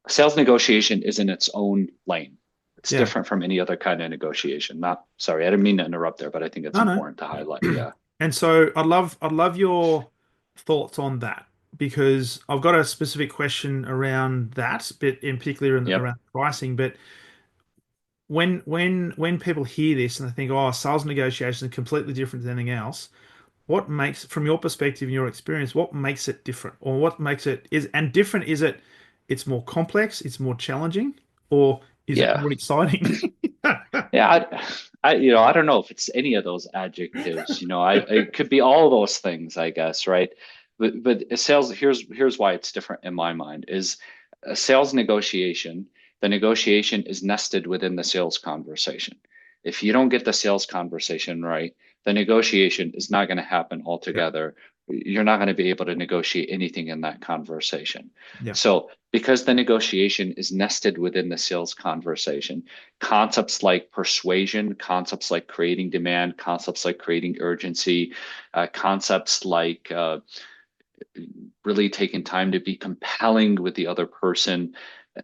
sales negotiation is in its own lane. It's Yeah. different from any other kind of negotiation. Not sorry, I didn't mean to interrupt there, but I think it's No, important to highlight. no. Yeah. And so I'd love your thoughts on that because I've got a specific question around that, but in particular Yep. around pricing. But when people hear this and they think, oh, sales negotiation is completely different than anything else, what makes, from your perspective and your experience, what makes it different, or what makes it is and different? Is it it's more complex, it's more challenging, or is it Yeah. more exciting? Yeah. I don't know if it's any of those adjectives. It could be all those things, I guess, right? But a sales, here's why it's different in my mind, is a sales negotiation, the negotiation is nested within the sales conversation. If you don't get the sales conversation right, the negotiation is not going to happen Yeah, altogether. You're not going to be able to negotiate anything in that conversation. yeah, So, because the negotiation is nested within the sales conversation, concepts like persuasion, concepts like creating demand, concepts like creating urgency, concepts like really taking time to be compelling with the other person,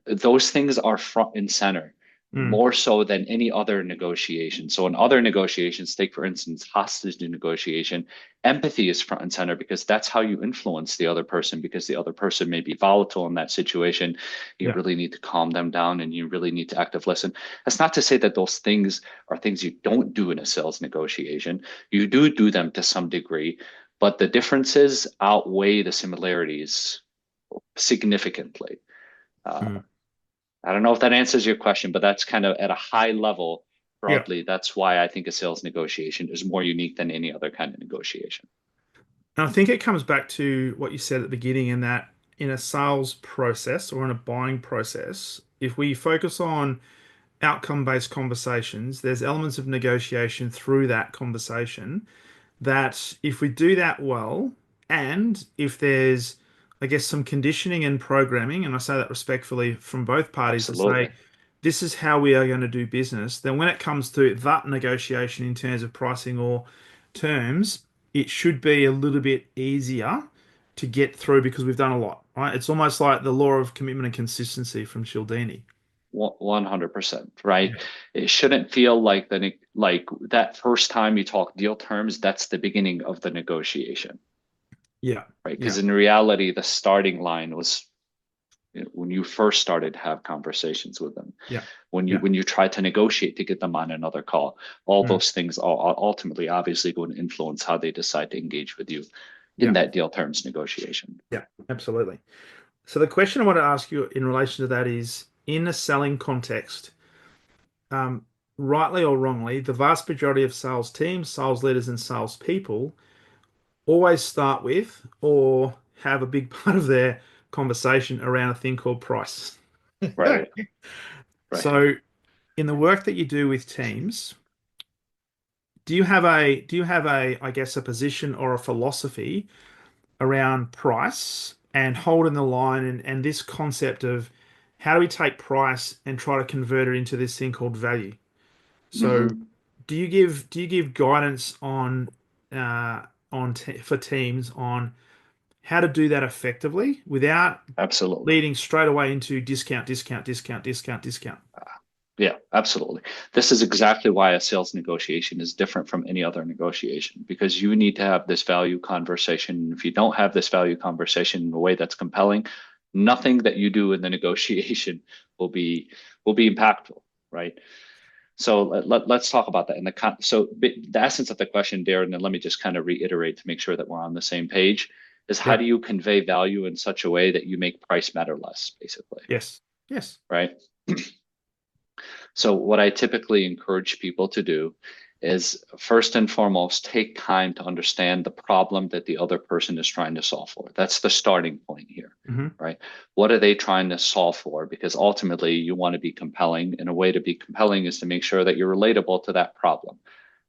those things are front and center mm, more so than any other negotiation. So in other negotiations, take for instance hostage negotiation, empathy is front and center because that's how you influence the other person because the other person may be volatile in that situation. You yeah, really need to calm them down and you really need to active listen. That's not to say that those things are things you don't do in a sales negotiation. You do them to some degree, but the differences outweigh the similarities significantly. Uh, mm, I don't know if that answers your question, but that's kind of at a high level, yeah. broadly. That's why I think a sales negotiation is more unique than any other kind of negotiation. And I think it comes back to what you said at the beginning, in that in a sales process or in a buying process, if we focus on outcome-based conversations, there's elements of negotiation through that conversation that if we do that well, and if there's, I guess, some conditioning and programming, and I say that respectfully from both parties to say, Absolutely. this is how we are going to do business, then when it comes to that negotiation in terms of pricing or terms, it should be a little bit easier to get through because we've done a lot, right? It's almost like the law of commitment and consistency from Cialdini. 100%, right? Yeah. It shouldn't feel like like that first time you talk deal terms, that's the beginning of the negotiation, Yeah. right? Yeah. Because in reality, the starting line was when you first started to have conversations with them, Yeah. when you Yeah. when you try to negotiate to get them on another call, all Mm. those things are ultimately obviously going to influence how they decide to engage with you in Yeah. that deal terms negotiation. Yeah. Absolutely. So the question I want to ask you in relation to that is, in a selling context, um, rightly or wrongly, the vast majority of sales teams, sales leaders, and sales people always start with or have a big part of their conversation around a thing called price. Right, right. So, in the work that you do with teams, do you have a, I guess, a position or a philosophy around price and holding the line and this concept of how do we take price and try to convert it into this thing called value? So, Hmm. do you give guidance for teams on how to do that effectively without Absolutely. leading straight away into discount, discount, discount, discount, discount? Yeah, absolutely. This is exactly why a sales negotiation is different from any other negotiation because you need to have this value conversation. If you don't have this value conversation in a way that's compelling, nothing that you do in the negotiation will be will be impactful, right? So let's talk about that. The essence of the question, Darren, and let me just kind of reiterate to make sure that we're on the same page, is how Yeah. do you convey value in such a way that you make price matter less, basically, Yes. Yes. right? So what I typically encourage people to do is first and foremost, take time to understand the problem that the other person is trying to solve for. That's the starting point here, Hmm. right? What are they trying to solve for? Because ultimately you want to be compelling, and a way to be compelling is to make sure that you're relatable to that problem.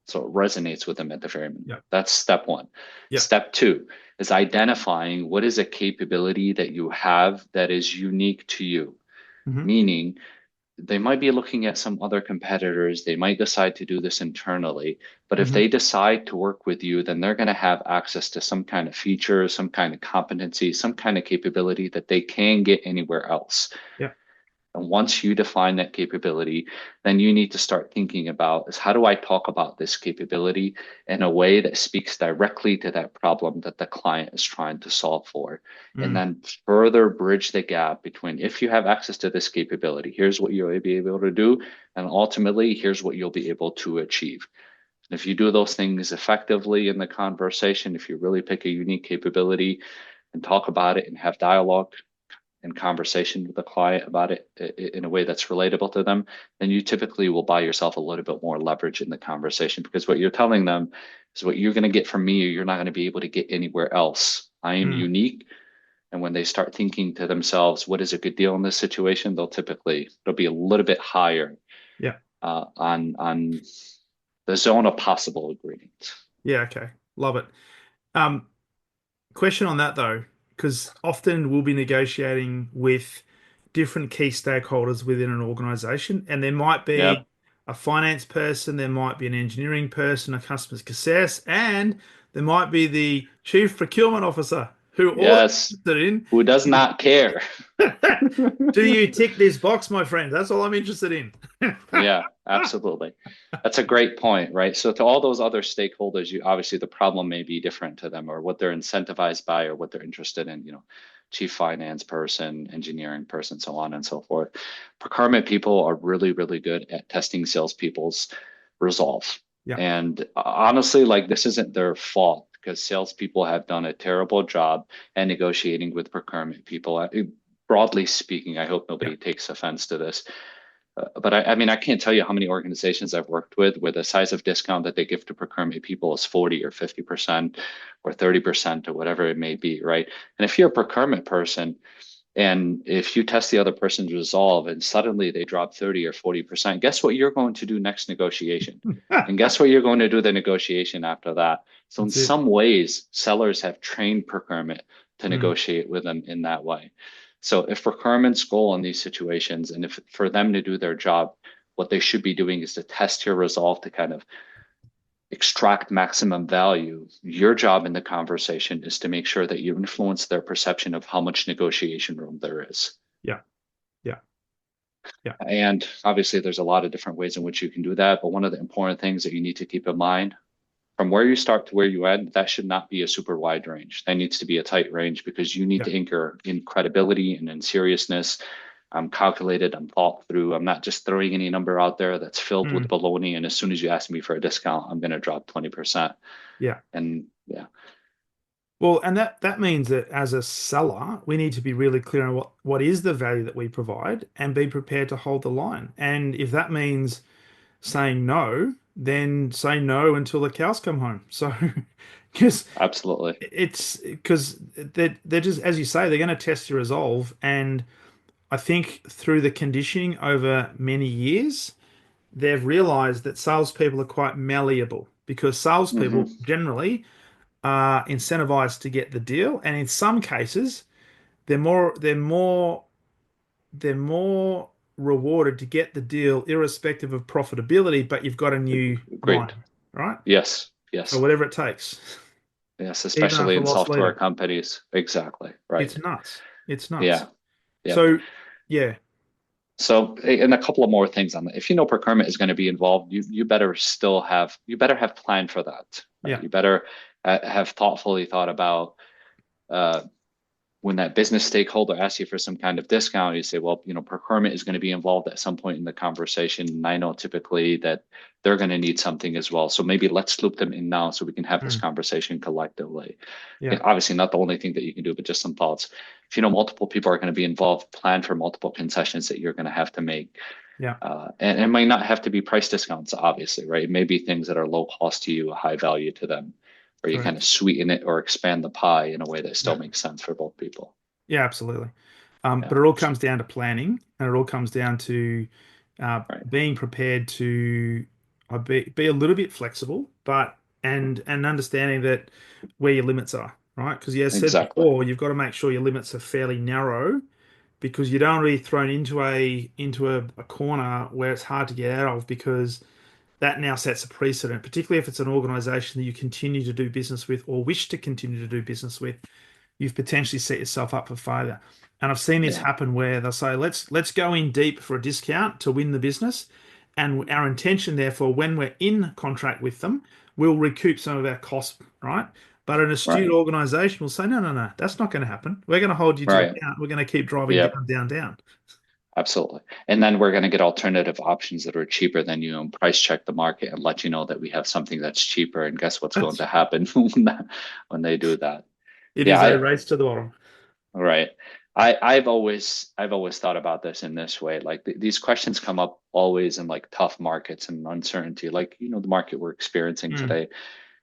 So it resonates with them at the very minimum. Yeah. That's step one. Yeah. Step two is identifying what is a capability that you have that is unique to you, Hmm. meaning they might be looking at some other competitors. They might decide to do this internally. But if Hmm. they decide to work with you, then they're going to have access to some kind of feature, some kind of competency, some kind of capability that they can get anywhere else. Yeah. And once you define that capability, then you need to start thinking about is how do I talk about this capability in a way that speaks directly to that problem that the client is trying to solve for. And Mm. then further bridge the gap between if you have access to this capability, here's what you'll be able to do. And ultimately, here's what you'll be able to achieve. And if you do those things effectively in the conversation, if you really pick a unique capability and talk about it and have dialogue, and conversation with the client about it in a way that's relatable to them, then you typically will buy yourself a little bit more leverage in the conversation because what you're telling them is what you're going to get from me, you're not going to be able to get anywhere else. I am Mm. unique. And when they start thinking to themselves, what is a good deal in this situation, it'll be a little bit higher Yeah. on the zone of possible agreement. Yeah. Okay. Love it. Um, Question on that though, because often we'll be negotiating with different key stakeholders within an organization, and there might Yeah. be a finance person, there might be an engineering person, a customer success, and there might be the chief procurement officer who all are Yes. interested in. Who does not care? Do you tick this box, my friend? That's all I'm interested in. Yeah, absolutely. That's a great point, right? So to all those other stakeholders, you obviously the problem may be different to them or what they're incentivized by or what they're interested in, chief finance person, engineering person, so on and so forth. Procurement people are really, really good at testing salespeople's resolve. Yeah. And honestly, like this isn't their fault because salespeople have done a terrible job at negotiating with procurement people. Broadly speaking, I hope Yeah. nobody takes offense to this, but I mean, I can't tell you how many organizations I've worked with where the size of discount that they give to procurement people is 40 or 50% or 30% or whatever it may be, right? And if you're a procurement person and if you test the other person's resolve and suddenly they drop 30 or 40%, guess what you're going to do next negotiation? And guess what you're going to do the negotiation after that? So in That's it. some ways, sellers have trained procurement to Mm. negotiate with them in that way. So if procurement's goal in these situations, and if for them to do their job, what they should be doing is to test your resolve to kind of extract maximum value. Your job in the conversation is to make sure that you influence their perception of how much negotiation room there is. Yeah. Yeah. Yeah. And obviously, there's a lot of different ways in which you can do that. But one of the important things that you need to keep in mind from where you start to where you end, that should not be a super wide range. That needs to be a tight range because you need Yeah. to anchor in credibility and in seriousness. I'm calculated, I'm thought through. I'm not just throwing any number out there that's filled with Mm. baloney. And as soon as you ask me for a discount, I'm going to drop 20%. Yeah. And yeah, Well, and that means that as a seller, we need to be really clear on what is the value that we provide and be prepared to hold the line. And if that means saying no, then say no until the cows come home. So, because absolutely. they're just, as you say, they're going to test your resolve. And I think through the conditioning over many years, they've realized that salespeople are quite malleable because Hmm. salespeople generally are incentivized to get the deal, and in some cases, they're more rewarded to get the deal irrespective of profitability, but you've got a new line, Great. right? Yes. So Yes. whatever it takes, Yes. even Especially after in loss software leader. companies. Exactly. Right. It's nuts. It's nuts. Yeah. Yep. So yeah. So, and a couple of more things on that. If you know procurement is going to be involved, you better have planned for that, right? Yeah. You better have thoughtfully thought about uh, when that business stakeholder asks you for some kind of discount, you say, well, procurement is going to be involved at some point in the conversation. And I know typically that they're going to need something as well. So maybe let's loop them in now so we can have this Mm. conversation collectively. Yeah. Obviously, not the only thing that you can do, but just some thoughts. If you know multiple people are going to be involved, plan for multiple concessions that you're going to have to make. Yeah. And it might not have to be price discounts, obviously, right? It may be things that are low cost to you, high value to them, or you kind of Correct. sweeten it or expand the pie in a way that still Yeah. makes sense for both people. Yeah, absolutely. Yeah, But it all comes down to planning, and it all comes down to right. being prepared to be a little bit flexible, but and understanding that where your limits are, right? Because as said Exactly. before, you've got to make sure your limits are fairly narrow because you don't want to be thrown into a corner where it's hard to get out of because that now sets a precedent, particularly if it's an organization that you continue to do business with or wish to continue to do business with. You've potentially set yourself up for failure. And I've seen this Yeah, happen where they'll say, let's go in deep for a discount to win the business. And our intention, therefore, when we're in contract with them, we'll recoup some of our costs, right? But an astute right, organization will say, no, no, no, that's not going to happen. We're going to hold you to right. account. We're going to keep driving Yeah, down, down, down. absolutely. And then we're going to get alternative options that are cheaper than you and price check the market and let you know that we have something that's cheaper. And guess what's going That's to happen when they do that? it Yeah, is a race to the bottom. right. I've always thought about this in this way. Like these questions come up always in like tough markets and uncertainty, like the market we're experiencing Mm, today.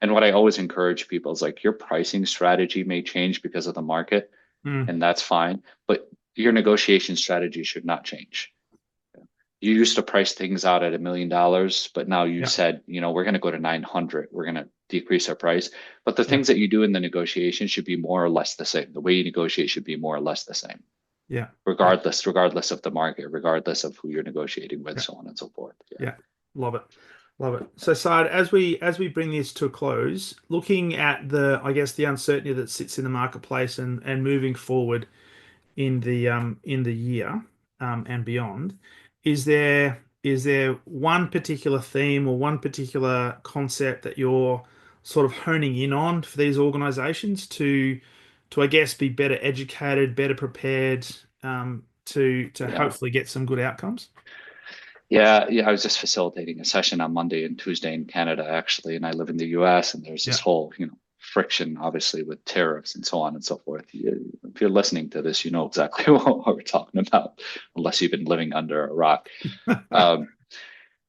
And what I always encourage people is like your pricing strategy may change because of the market, mm, and that's fine. But your negotiation strategy should not change. You used to price things out at $1 million, but now you yeah, said, we're going to go to 900. We're going to decrease our price. But the yeah, things that you do in the negotiation should be more or less the same. The way you negotiate should be more or less the same, yeah, yeah, regardless of the market, regardless of who you're negotiating with, yeah. so on and so forth. Yeah. Yeah, love it. Love it. So, Saad, as we bring this to a close, looking at I guess the uncertainty that sits in the marketplace and moving forward in the year and beyond, is there one particular theme or one particular concept that you're sort of honing in on for these organizations to I guess be better educated, better prepared to Yeah. hopefully get some good outcomes? Yeah, yeah. I was just facilitating a session on Monday and Tuesday in Canada, actually, and I live in the US, and there's this Yeah. whole, friction, obviously, with tariffs and so on and so forth. If you're listening to this, you know exactly what we're talking about, unless you've been living under a rock. Um,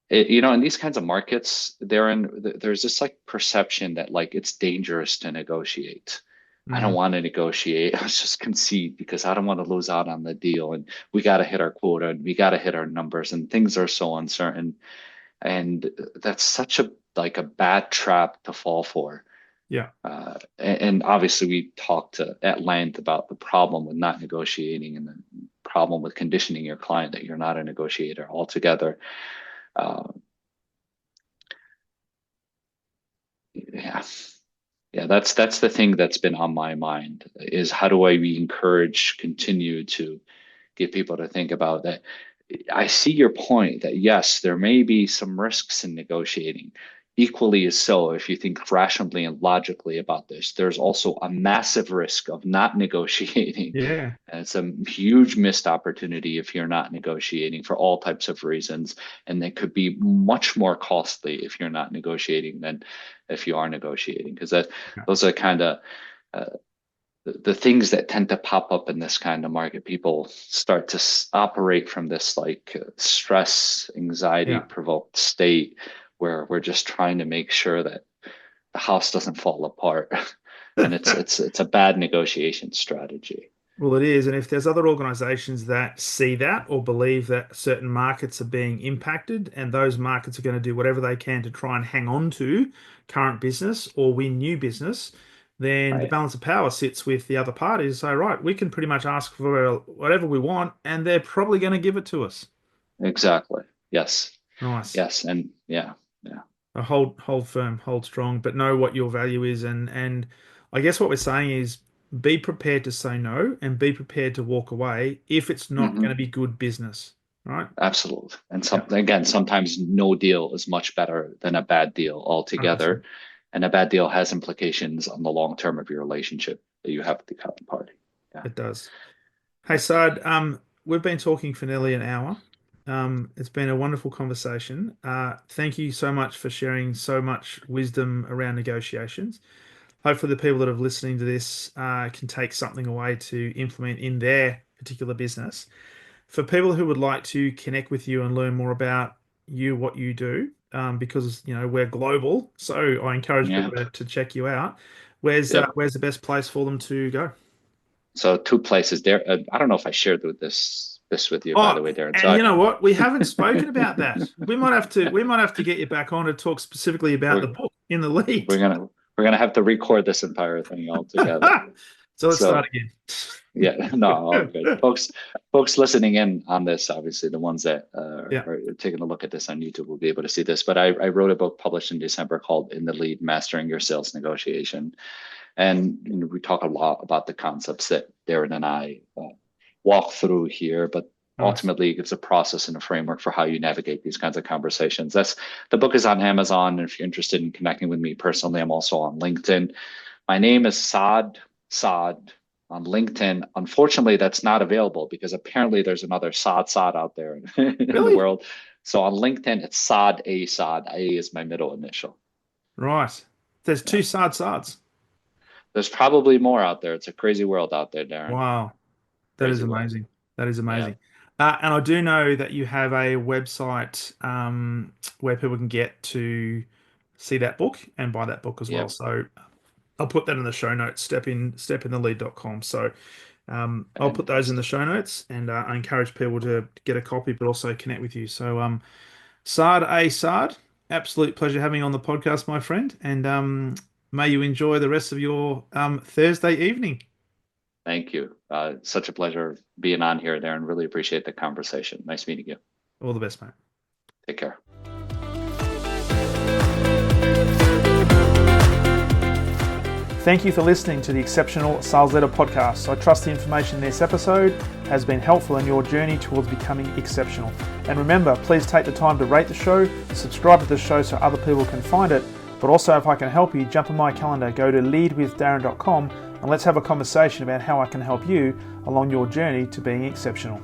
in these kinds of markets, there's this like perception that like it's dangerous to negotiate. I don't Mm, want to negotiate. Let's just concede because I don't want to lose out on the deal. And we got to hit our quota and we got to hit our numbers and things are so uncertain. And that's such a bad trap to fall for. yeah. And obviously we talked at length about the problem with not negotiating and the problem with conditioning your client that you're not a negotiator altogether. Uh, yeah. Yeah, that's the thing that's been on my mind is how do we continue to get people to think about that. I see your point that yes, there may be some risks in negotiating. Equally as so, if you think rationally and logically about this, there's also a massive risk of not negotiating. Yeah. And it's a huge missed opportunity if you're not negotiating for all types of reasons. And it could be much more costly if you're not negotiating than if you are negotiating, because those are kind of uh, the things that tend to pop up in this kind of market. People start to operate from this like stress, anxiety Yeah. provoked state where we're just trying to make sure that the house doesn't fall apart. And it's a bad negotiation strategy. Well, it is. And if there's other organizations that see that or believe that certain markets are being impacted and those markets are going to do whatever they can to try and hang on to current business or win new business, then the Right. balance of power sits with the other parties to say, right, we can pretty much ask for whatever we want and they're probably going to give it to us. Exactly. Yes. Nice. Yes. And yeah. Yeah. Hold firm, hold strong, but know what your value is, and I guess what we're saying is be prepared to say no and be prepared to walk away if it's not going to Hmm. be good business, right? Absolutely. And Yeah, sometimes no deal is much better than a bad deal 100%. altogether. And a bad deal has implications on the long term of your relationship that you have with the counterparty. Yeah. It does. Hey, Saad, we've been talking for nearly an hour. It's been a wonderful conversation. Thank you so much for sharing so much wisdom around negotiations. Hopefully, the people that are listening to this can take something away to implement in their particular business. For people who would like to connect with you and learn more about you, what you do, because we're global, so I encourage Yeah. people to check you out. Yep. Where's the best place for them to go? So two places there. I don't know if I shared this with you, by Oh, the way, Darren. So and you know what? We haven't spoken about that. We might have to get you back on to talk specifically about the we're book in the lead. we're gonna have to record this entire thing all together. So let's start So again. yeah, no, all good. Folks listening in on this, obviously the ones that Yeah. are taking a look at this on YouTube will be able to see this. But I wrote a book published in December called In the Lead, Mastering Your Sales Negotiation. And we talk a lot about the concepts that Darren and I walk through here, but Nice. ultimately it gives a process and a framework for how you navigate these kinds of conversations. The book is on Amazon. And if you're interested in connecting with me personally, I'm also on LinkedIn. My name is Saad Saad on LinkedIn. Unfortunately, that's not available because apparently there's another Saad Saad out there in the Really? world. So on LinkedIn, it's Saad A Saad. A is my middle initial. Right. There's Yeah. two Saad Saads. There's probably more out there. It's a crazy world out there, Darren. Wow. That is Crazy world. amazing. That is Yeah. amazing. And I do know that you have a website where people can get to see that book and buy that book as well. Yep. So I'll put that in the show notes, stepinthelead.com. So I'll put those in the Fantastic. show notes, and I encourage people to get a copy, but also connect with you. So Saad A. Saad, absolute pleasure having you on the podcast, my friend. And may you enjoy the rest of your Thursday evening. Thank you. Such a pleasure being on here, Darren. Really appreciate the conversation. Nice meeting you. All the best, mate. Take care. Thank you for listening to the Exceptional Sales Leader podcast. I trust the information in this episode has been helpful in your journey towards becoming exceptional. And remember, please take the time to rate the show, subscribe to the show so other people can find it. But also, if I can help you, jump on my calendar, go to leadwithdarren.com, and let's have a conversation about how I can help you along your journey to being exceptional.